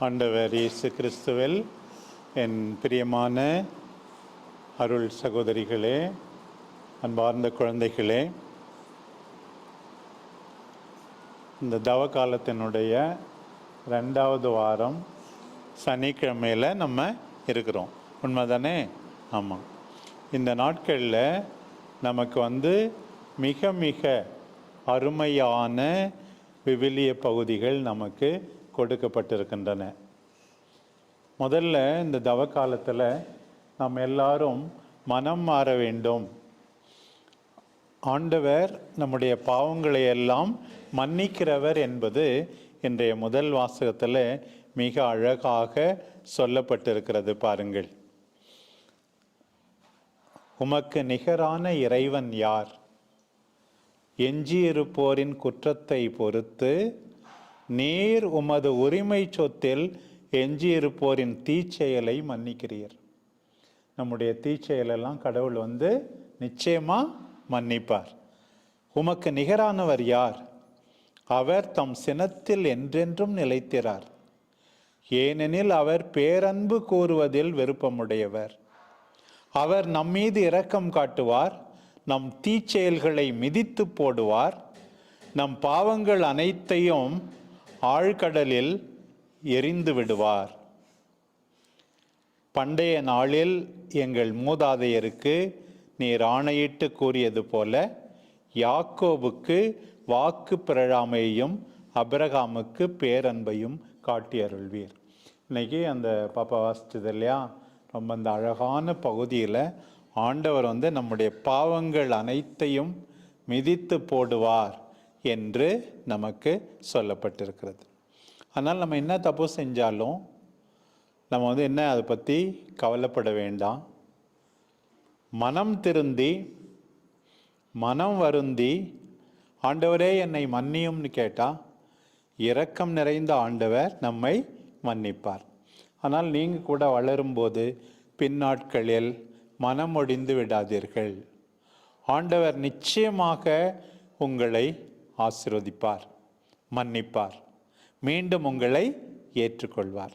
ஆண்டவர் இயேசு கிறிஸ்துவில் என் பிரியமான அருள் சகோதரிகளே, அன்பார்ந்த குழந்தைகளே, இந்த தவ காலத்தினுடைய 2வது வாரம் சனிக்கிழமையில் நம்ம இருக்கிறோம். உண்மைதானே? ஆமாம். இந்த நாட்களில் நமக்கு மிக மிக அருமையான விவிலிய பகுதிகள் நமக்கு கொடுக்கப்பட்டிருக்கின்றன. முதல்ல இந்த தவ காலத்தில் நாம் எல்லாரும் மனம் மாற வேண்டும். ஆண்டவர் நம்முடைய பாவங்களை எல்லாம் மன்னிக்கிறவர் என்பது இன்றைய முதல் வாசகத்தில் மிக அழகாக சொல்லப்பட்டிருக்கிறது. பாருங்கள், உமக்கு நிகரான இறைவன் யார்? எஞ்சியிருப்போரின் குற்றத்தை பொறுத்து நீர் உமது உரிமை சொத்தில் எஞ்சியிருப்போரின் தீச்செயலை மன்னிக்கிறீர். நம்முடைய தீச்செயலெல்லாம் கடவுள் நிச்சயமாக மன்னிப்பார். உமக்கு நிகரானவர் யார்? அவர் தம் சினத்தில் என்றென்றும் நிலைத்திறார். ஏனெனில் அவர் பேரன்பு கூறுவதில் விருப்பமுடையவர். அவர் நம்மீது இரக்கம் காட்டுவார். நம் தீச்செயல்களை மிதித்து போடுவார். நம் பாவங்கள் அனைத்தையும் ஆழ்கடலில் எரிந்து விடுவார். பண்டைய நாளில் எங்கள் மூதாதையருக்கு நீர் ஆணையிட்டு கூறியது போல யாக்கோபுக்கு வாக்கு பிறழாமையையும் அபிரகாமுக்கு பேரன்பையும் காட்டி அருள்வீர். இன்னைக்கு அந்த பாப்பா வாசிச்சது இல்லையா, ரொம்ப அந்த அழகான பகுதியில் ஆண்டவர் நம்முடைய பாவங்கள் அனைத்தையும் மிதித்து போடுவார் என்று நமக்கு சொல்லப்பட்டிருக்கிறது. அதனால் நம்ம என்ன தப்பு செஞ்சாலும் நம்ம என்ன அதை பற்றி கவலைப்பட வேண்டாம். மனம் திருந்தி மனம் வருந்தி ஆண்டவரே என்னை மன்னியும்னு கேட்டால் இரக்கம் நிறைந்த ஆண்டவர் நம்மை மன்னிப்பார். ஆனால் நீங்கள் கூட வளரும்போது பின்னாட்களில் மனமொடிந்து விடாதீர்கள். ஆண்டவர் நிச்சயமாக உங்களை ஆசீர்வதிப்பார், மன்னிப்பார், மீண்டும் உங்களை ஏற்றுக்கொள்வார்.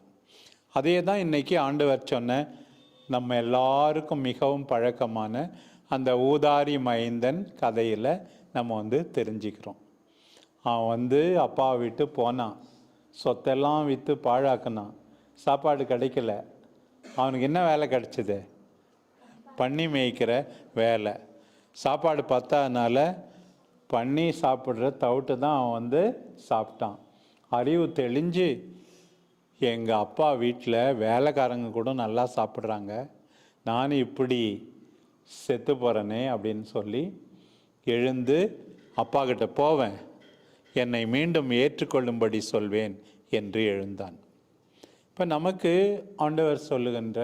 அதே தான் இன்னைக்கு ஆண்டவர் சொன்ன நம்ம எல்லாருக்கும் மிகவும் பழக்கமான அந்த ஊதாரி மைந்தன் கதையில் நம்ம தெரிஞ்சுக்கிறோம். அவன் அப்பா விட்டு போனான், சொத்தெல்லாம் விற்று பாழாக்குனான், சாப்பாடு கிடைக்கல. அவனுக்கு என்ன வேலை கிடைச்சிது? பன்னி மேய்க்கிற வேலை. சாப்பாடு பத்தாதனால பன்னி சாப்பிட்ற தவிட்டு தான் அவன் சாப்பிட்டான். அறிவு தெளிஞ்சு எங்கள் அப்பா வீட்டில் வேலைக்காரங்க கூட நல்லா சாப்பிட்றாங்க, நானும் இப்படி செத்து போகிறேனே அப்படின்னு சொல்லி எழுந்து அப்பா கிட்ட போவேன், என்னை மீண்டும் ஏற்றுக்கொள்ளும்படி சொல்வேன் என்று எழுந்தான். இப்போ நமக்கு ஆண்டவர் சொல்லுகின்ற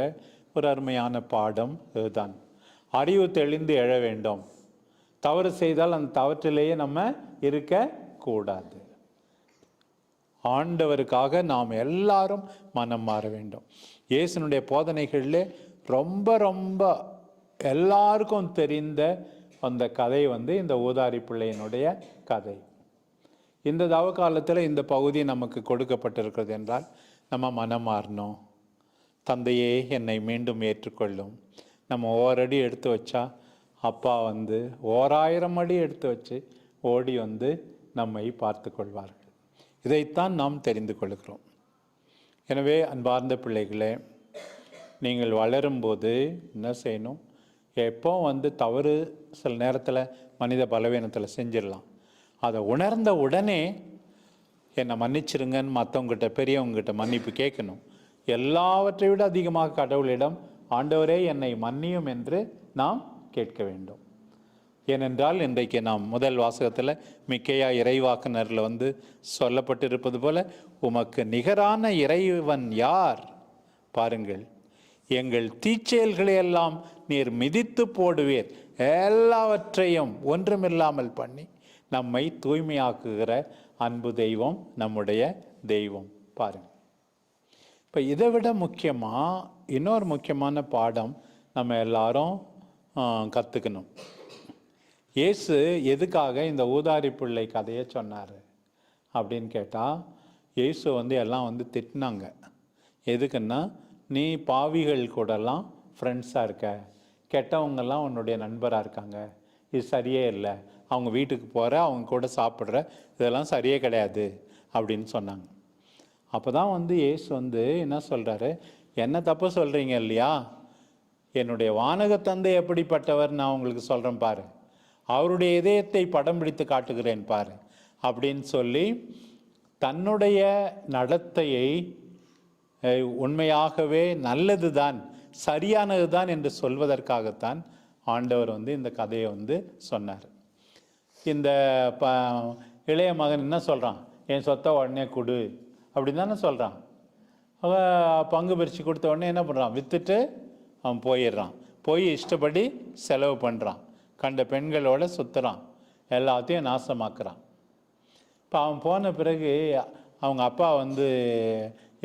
ஒரு அருமையான பாடம் இதுதான். அறிவு தெளிந்து எழ வேண்டும். தவறு செய்தால் அந்த தவற்றிலேயே நம்ம இருக்கக்கூடாது. ஆண்டவருக்காக நாம் எல்லாரும் மனம் மாற வேண்டும். இயேசுனுடைய போதனைகளில் ரொம்ப ரொம்ப எல்லாருக்கும் தெரிந்த அந்த கதை இந்த ஊதாரி பிள்ளையினுடைய கதை. இந்த தவ காலத்தில் இந்த பகுதி நமக்கு கொடுக்கப்பட்டிருக்கிறது என்றால் நம்ம மனம் மாறணும். தந்தையே என்னை மீண்டும் ஏற்றுக்கொள்ளும். நம்ம ஓரடி எடுத்து வச்சா அப்பா 1000 அடி எடுத்து வச்சு ஓடி நம்மை பார்த்து கொள்வார்கள். இதைத்தான் நாம் தெரிந்து கொள்கிறோம். எனவே அன்பார்ந்த பிள்ளைகளே, நீங்கள் வளரும்போது என்ன செய்யணும்? எப்போ தவறு சில நேரத்தில் மனித பலவீனத்தில் செஞ்சிடலாம். அதை உணர்ந்த உடனே என்னை மன்னிச்சிருங்கன்னு மற்றவங்ககிட்ட பெரியவங்ககிட்ட மன்னிப்பு கேட்கணும். எல்லாவற்றை விட அதிகமாக கடவுளிடம் ஆண்டவரே என்னை மன்னியும் என்று நாம் கேட்க வேண்டும். ஏனென்றால் இன்றைக்கு நாம் முதல் வாசகத்தில் மிக்கையா இறைவாக்குனரில் சொல்லப்பட்டிருப்பது போல உமக்கு நிகரான இறைவன் யார்? பாருங்கள், எங்கள் தீச்செயல்களை எல்லாம் நீர் மிதித்து போடுவீர், எல்லாவற்றையும் ஒன்றுமில்லாமல் பண்ணி நம்மை தூய்மையாக்குகிற அன்பு தெய்வம் நம்முடைய தெய்வம். பாருங்கள், இப்போ இதை விட முக்கியமாக இன்னொரு முக்கியமான பாடம் நம்ம எல்லாரும் கற்றுக்கணும். இயேசு எதுக்காக இந்த ஊதாரி பிள்ளை கதையை சொன்னார் அப்படின்னு கேட்டால், இயேசு வந்து எல்லாம் வந்து திட்டினாங்க. எதுக்குன்னா, நீ பாவிகள் கூடலாம் ஃப்ரெண்ட்ஸாக இருக்க, கெட்டவங்கெல்லாம் உன்னுடைய நண்பராக இருக்காங்க, இது சரியே இல்லை, அவங்க வீட்டுக்கு போகிற, அவங்க கூட சாப்பிட்ற, இதெல்லாம் சரியே கிடையாது அப்படின்னு சொன்னாங்க. அப்போ தான் வந்து இயேசு வந்து என்ன சொல்கிறாரு, என்ன தப்பு சொல்கிறீங்க இல்லையா, என்னுடைய வானக தந்தை எப்படிப்பட்டவர் நான் உங்களுக்கு சொல்கிறேன் பாரு, அவருடைய இதயத்தை படம் பிடித்து காட்டுகிறேன் பாரு அப்படின்னு சொல்லி தன்னுடைய நடத்தையை உண்மையாகவே நல்லது தான், சரியானது தான் என்று சொல்வதற்காகத்தான் ஆண்டவர் வந்து இந்த கதையை வந்து சொன்னார். இந்த இளைய மகன் என்ன சொல்கிறான், என் சொத்தை உடனே கொடு அப்படின்னு தானே சொல்கிறான். அவன் பங்கு பிரித்து கொடுத்த உடனே என்ன பண்ணுறான், விற்றுட்டு அவன் போயிடுறான். போய் இஷ்டப்படி செலவு பண்ணுறான், கண்ட பெண்களோட சுற்றுறான், எல்லாத்தையும் நாசமாக்குறான். இப்போ அவன் போன பிறகு அவங்க அப்பா வந்து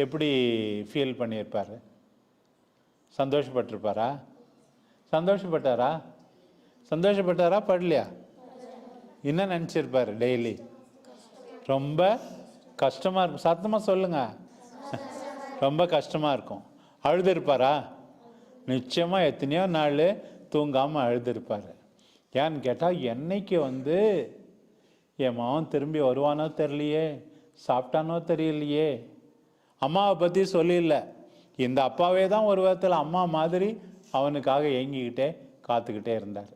எப்படி ஃபீல் பண்ணியிருப்பார்? சந்தோஷப்பட்டிருப்பாரா? சந்தோஷப்பட்டாரா படலையா? என்ன நினச்சிருப்பார்? டெய்லி ரொம்ப கஷ்டமாக இருக்கும். சத்தமாக சொல்லுங்க. ரொம்ப கஷ்டமாக இருக்கும். அழுதுருப்பாரா? நிச்சயமாக எத்தனையோ நாள் தூங்காமல் அழுதுருப்பார். ஏன்னு கேட்டால், என்னைக்கு வந்து என் மகன் திரும்பி வருவானோ தெரியலையே, சாப்பிட்டானோ தெரியலையே. அம்மாவை பற்றி சொல்லிடல, இந்த அப்பாவே தான் ஒரு விதத்தில் அம்மா மாதிரி அவனுக்காக ஏங்கிக்கிட்டே காத்துக்கிட்டே இருந்தார்.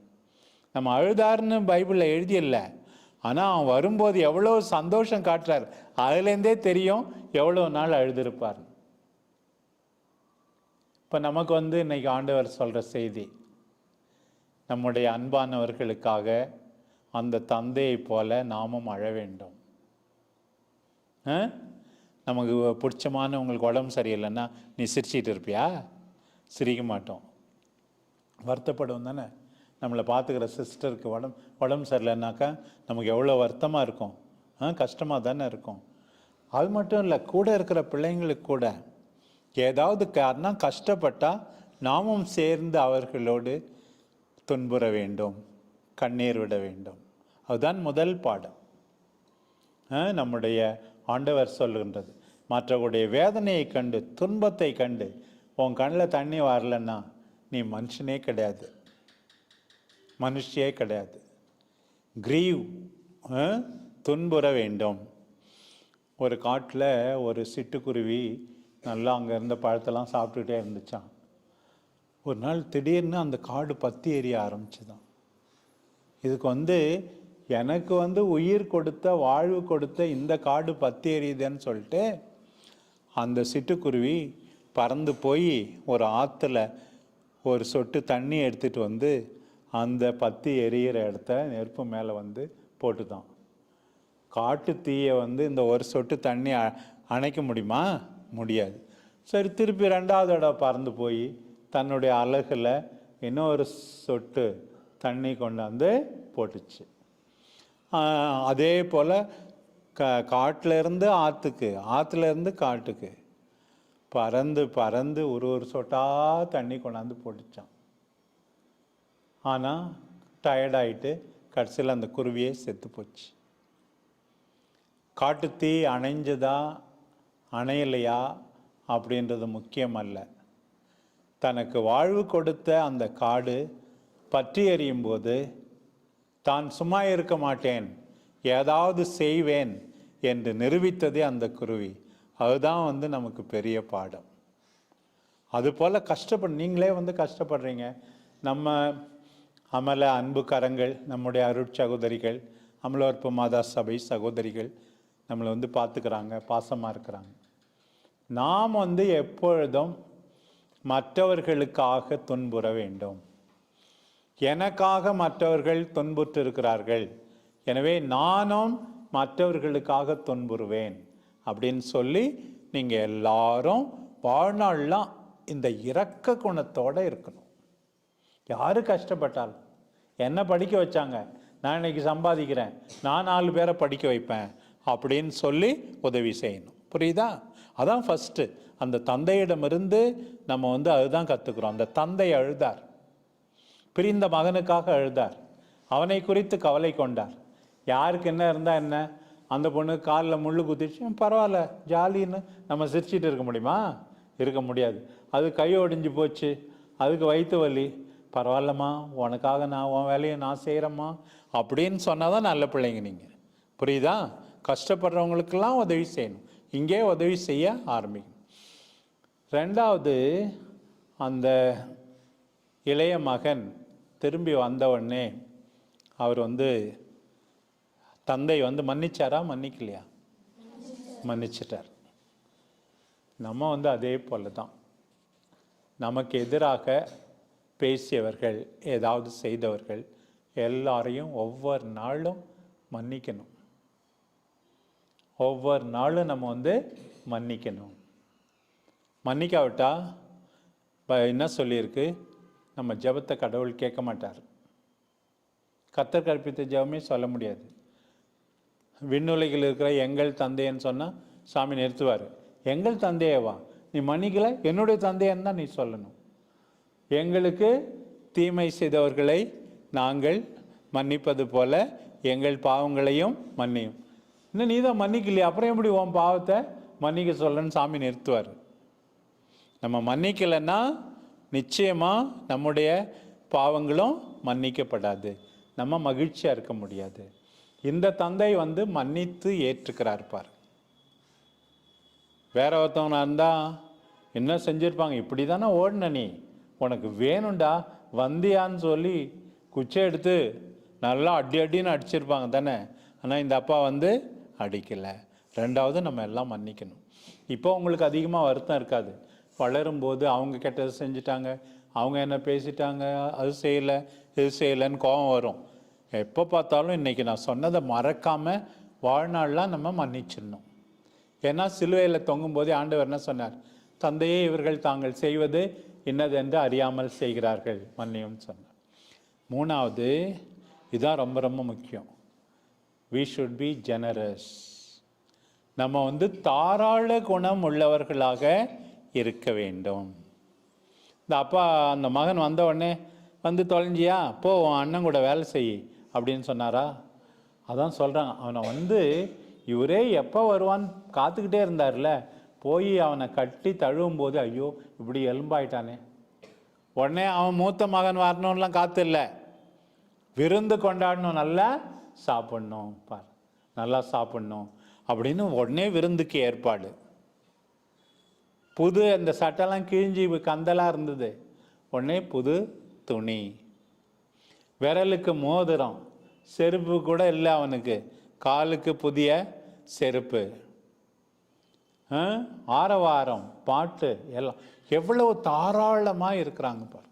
நம்ம அழுதாருன்னு பைபிளில் எழுதியில்லை, ஆனால் அவன் வரும்போது எவ்வளோ சந்தோஷம் காட்டுறார், அதுலேருந்தே தெரியும் எவ்வளோ நாள் அழுதுருப்பார். இப்போ நமக்கு வந்து இன்னைக்கு ஆண்டவர் சொல்கிற செய்தி, நம்முடைய அன்பானவர்களுக்காக அந்த தந்தையை போல நாமும் அழ வேண்டும். நமக்கு பிடிச்சமான உங்களுக்கு உடம்பு சரியில்லைன்னா நீ சிரிச்சிட்டு இருப்பியா? சிரிக்க மாட்டோம், வருத்தப்படுவோம் தானே. நம்மளை பார்த்துக்கிற சிஸ்டருக்கு உடம்பு சரியில்லைன்னாக்கா நமக்கு எவ்வளோ வருத்தமாக இருக்கும், கஷ்டமாக தானே இருக்கும். அது மட்டும் இல்லை, கூட இருக்கிற பிள்ளைங்களுக்கு கூட ஏதாவது காரணம் கஷ்டப்பட்டால் நாமும் சேர்ந்து அவர்களோடு துன்புற வேண்டும், கண்ணீர் விட வேண்டும். அதுதான் முதல் பாடம். நம்முடைய ஆண்டவர் சொல்லுகின்றது, மற்றவருடைய வேதனையை கண்டு துன்பத்தை கண்டு உன் கண்ணில் தண்ணி வரலன்னா நீ மனுஷனே கிடையாது, மனுஷியே கிடையாது. கிரீவ், துன்புற வேண்டும். ஒரு காட்டில் ஒரு சிட்டுக்குருவி நல்லா அங்கே இருந்த பழத்தெல்லாம் சாப்பிட்டுக்கிட்டே இருந்துச்சான். ஒரு நாள் திடீர்னு அந்த காடு பற்றி எரிய ஆரம்பிச்சுதான். இதுக்கு வந்து எனக்கு வந்து உயிர் கொடுத்த, வாழ்வு கொடுத்த இந்த காடு பற்றி எரியுதுன்னு சொல்லிட்டு அந்த சிட்டுக்குருவி பறந்து போய் ஒரு ஆற்றுல ஒரு சொட்டு தண்ணி எடுத்துகிட்டு வந்து அந்த பற்றி எரியிற இடத்த நெருப்பு மேலே வந்து போட்டுதான். காட்டு தீயை வந்து இந்த ஒரு சொட்டு தண்ணி அணைக்க முடியுமா? முடியாது. சரி, திருப்பி ரெண்டாவது இடம் பறந்து போய் தன்னுடைய அலகில் இன்னொரு சொட்டு தண்ணி கொண்டாந்து போட்டுச்சு. அதே போல் காட்டிலேருந்து ஆற்றுக்கு, ஆற்றுலேருந்து காட்டுக்கு பறந்து பறந்து ஒரு சொட்டாக தண்ணி கொண்டாந்து போட்டுச்சான். ஆனால் டயர்டாயிட்டு கடைசியில் அந்த குருவியே செத்து போச்சு. காட்டுத்தீ அணைஞ்சதா அணையலையா அப்படின்றது முக்கியம் அல்ல. தனக்கு வாழ்வு கொடுத்த அந்த காடு பற்றி எறியும் போது தான் சும்மா இருக்க மாட்டேன், ஏதாவது செய்வேன் என்று நிரூபித்ததே அந்த குருவி. அதுதான் வந்து நமக்கு பெரிய பாடம். அதுபோல் நீங்களே வந்து கஷ்டப்படுறீங்க. நம்ம அமல அன்பு கரங்கள், நம்முடைய அருட்சகோதரிகள், அமலோற்ப மாதா சபை சகோதரிகள் நம்மளை வந்து பார்த்துக்கிறாங்க, பாசமாக இருக்கிறாங்க. நாம் வந்து எப்பொழுதும் மற்றவர்களுக்காக துன்புற வேண்டும். எனக்காக மற்றவர்கள் துன்புற்று இருக்கிறார்கள், எனவே நானும் மற்றவர்களுக்காக துன்புறுவேன் அப்படின்னு சொல்லி நீங்கள் எல்லாரும் வாழ்நாள்லாம் இந்த இரக்க குணத்தோடு இருக்கணும். யார் கஷ்டப்பட்டாலும், என்ன படிக்க வச்சாங்க, நான் இன்னைக்கு சம்பாதிக்கிறேன், நான் 4 பேரை படிக்க வைப்பேன் அப்படின்னு சொல்லி உதவி செய்யணும். புரியுதா? அதான் ஃபஸ்ட்டு. அந்த தந்தையிடமிருந்து நம்ம வந்து அதுதான் கற்றுக்குறோம். அந்த தந்தை அழுதார், பிரிந்த மகனுக்காக அழுதார், அவனை குறித்து கவலை கொண்டார். யாருக்கு என்ன இருந்தால் என்ன, அந்த பொண்ணு காலில் முள் குத்திச்சு, பரவாயில்ல ஜாலின்னு நம்ம சிரிச்சிட்டு இருக்க முடியுமா? இருக்க முடியாது. அது கை ஒடிஞ்சு போச்சு, அதுக்கு வயிற்று வலி, பரவாயில்லம்மா உனக்காக நான் உன் வேலையை நான் செய்கிறேம்மா அப்படின்னு சொன்னால் தான் நல்ல பிள்ளைங்க நீங்கள். புரியுதா? கஷ்டப்படுறவங்களுக்கெல்லாம் உதவி செய்யணும், இங்கே உதவி செய்ய ஆரம்பிக்கணும். ரெண்டாவது, அந்த இளைய மகன் திரும்பி வந்தவுடனே அவர் தந்தை மன்னிச்சாரா மன்னிக்கலையா? மன்னிச்சிட்டார். நம்ம அதே போல தான், நமக்கு எதிராக பேசியவர்கள், ஏதாவது செய்தவர்கள் எல்லாரையும் ஒவ்வொரு நாளும் மன்னிக்கணும். ஒவ்வொரு நாளும் நம்ம மன்னிக்கணும். மன்னிக்காவிட்டா என்ன சொல்லியிருக்கு? நம்ம ஜெபத்தை கடவுள் கேட்க மாட்டார். கர்த்தர் கற்பித்த ஜெபமே சொல்ல முடியாது. விண்ணுலகில் இருக்கிற எங்கள் தந்தைன்னு சொன்னால் சாமி நிறுத்துவார். எங்கள் தந்தையவா நீ மன்னிக்கலை, என்னுடைய தந்தையன்னு தான் நீ சொல்லணும். எங்களுக்கு தீமை செய்தவர்களை நாங்கள் மன்னிப்பது போல எங்கள் பாவங்களையும் மன்னியும். இன்னும் நீ தான் மன்னிக்கலையே, அப்புறம் எப்படி உன் பாவத்தை மன்னிக்க சொல்லன்னு சாமி நிறுத்துவார். நம்ம மன்னிக்கலைன்னா நிச்சயமாக நம்முடைய பாவங்களும் மன்னிக்கப்படாது, நம்ம மகிழ்ச்சியாக இருக்க முடியாது. இந்த தந்தை மன்னித்து ஏற்றுக்கிறார் பார். வேற ஒருத்தவனா இருந்தால் என்ன செஞ்சுருப்பாங்க? இப்படி தானே ஓடின, நீ உனக்கு வேணும்டா வந்தியான்னு சொல்லி குச்சை எடுத்து நல்லா அடின்னு அடிச்சிருப்பாங்க தானே. ஆனால் இந்த அப்பா அடிக்கலை. ரெண்டாவது, நம்ம எல்லாம் மன்னிக்கணும். இப்போ உங்களுக்கு அதிகமாக வருத்தம் இருக்காது. வளரும்போது அவங்க கெட்டது செஞ்சுட்டாங்க, அவங்க என்ன பேசிட்டாங்க, அது செய்யலை இது செய்யலைன்னு கோபம் வரும். எப்போ பார்த்தாலும் இன்றைக்கி நான் சொன்னதை மறக்காமல் வாழ்நாள்லாம் நம்ம மன்னிச்சிடணும். ஏன்னா சிலுவையில் தொங்கும்போதே ஆண்டவர் என்ன சொன்னார்? தந்தையே, இவர்கள் தாங்கள் செய்வது இன்னதென்று அறியாமல் செய்கிறார்கள், மன்னியும் சொன்னார். மூணாவது, இதுதான் ரொம்ப ரொம்ப முக்கியம். we should be generous. நம்ம தாராள குணம் உள்ளவர்களாக இருக்க வேண்டும். இந்த அப்பா அந்த மகன் வந்த உடனே தொலைஞ்சியா போ உன் அண்ணன் கூட வேலை செய் அப்படின்னு சொன்னாரா? அதான் சொல்கிறாங்க, அவனை இவரே எப்போ வருவான்னு காத்துக்கிட்டே இருந்தார்ல, போய் அவனை கட்டி தழுவும் போது ஐயோ இப்படி எலும்பாயிட்டானே. உடனே அவன் மூத்த மகன் வரணும்லாம் காத்து இல்லை, விருந்து கொண்டாடணும், நல்லா சாப்பிட்ணும் பார், நல்லா சாப்பிட்ணும் அப்படின்னு உடனே விருந்துக்கு ஏற்பாடு. புது அந்த சட்டெல்லாம் கிழிஞ்சி கந்தலாக இருந்தது, உடனே புது துணி, விரலுக்கு மோதிரம், செருப்பு கூட இல்லை அவனுக்கு, காலுக்கு புதிய செருப்பு, ஆரவாரம், பாட்டு எல்லாம் எவ்வளவு தாராளமாக இருக்கிறாங்க பார்.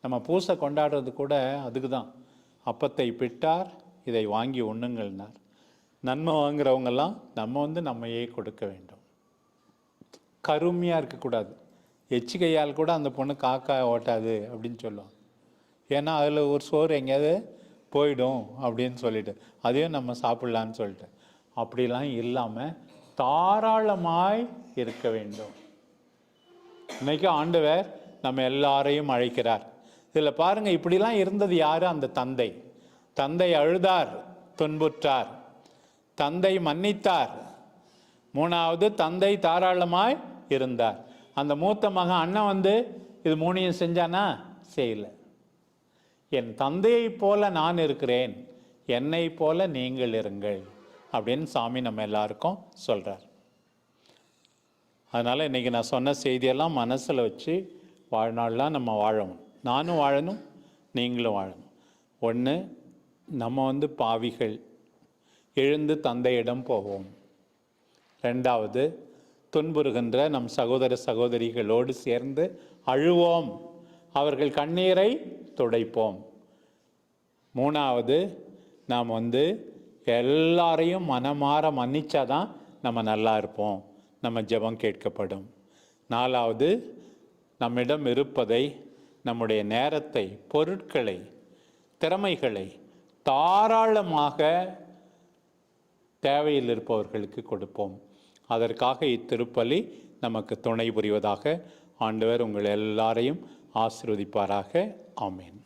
நம்ம பூசை கொண்டாடுறது கூட அதுக்கு தான். அப்பத்தை பிட்டார், இதை வாங்கி உண்ணுங்கள்னார். நன்மை வாங்குறவங்கெல்லாம் நம்ம நம்மையே கொடுக்க வேண்டும். கருமையாக இருக்கக்கூடாது. எச்சிக்கையால் கூட அந்த பொண்ணு காக்கா ஓட்டாது அப்படின்னு சொல்லுவாங்க. ஏன்னா அதில் ஒரு சோறு எங்கேயாவது போயிடும் அப்படின்னு சொல்லிட்டு அதையும் நம்ம சாப்பிட்லான்னு சொல்லிட்டு, அப்படிலாம் இல்லாமல் தாராளமாய் இருக்க வேண்டும். இன்னைக்கு ஆண்டவர் நம்ம எல்லாரையும் அழைக்கிறார். இதில் பாருங்கள், இப்படிலாம் இருந்தது யார்? அந்த தந்தை. தந்தை அழுதார், துன்புற்றார், தந்தை மன்னித்தார். மூணாவது, தந்தை தாராளமாய் இருந்தார். அந்த மூத்த மகன் அண்ணன் இது மூணையும் செஞ்சானா? செய்யலை. என் தந்தையை போல நான் இருக்கிறேன், என்னை போல நீங்கள் இருங்கள் அப்படின்னு சாமி நம்ம எல்லாருக்கும் சொல்கிறார். அதனால் இன்றைக்கி நான் சொன்ன செய்தியெல்லாம் மனசில் வச்சு வாழ்நாள்லாம் நம்ம வாழணும். நானும் வாழணும், நீங்களும் வாழணும். ஒன்று, நம்ம பாவிகள், எழுந்து தந்தையிடம் போவோம். ரெண்டாவது, துன்புறுகின்ற நம் சகோதர சகோதரிகளோடு சேர்ந்து அழுவோம், அவர்கள் கண்ணீரை துடைப்போம். மூணாவது, நாம் எல்லாரையும் மனமாற மன்னிச்சாதான் நம்ம நல்லா இருப்போம், நம்ம ஜெபம் கேட்கப்படும். நாலாவது, நம்மிடம் இருப்பதை, நம்முடைய நேரத்தை, பொருட்களை, திறமைகளை தாராளமாக தேவையில் இருப்பவர்களுக்கு கொடுப்போம். அதற்காக இத்திருப்பலி நமக்கு துணை புரிவதாக. ஆண்டவர் உங்கள் எல்லாரையும் ஆசீர்வதிப்பாராக. ஆமேன்.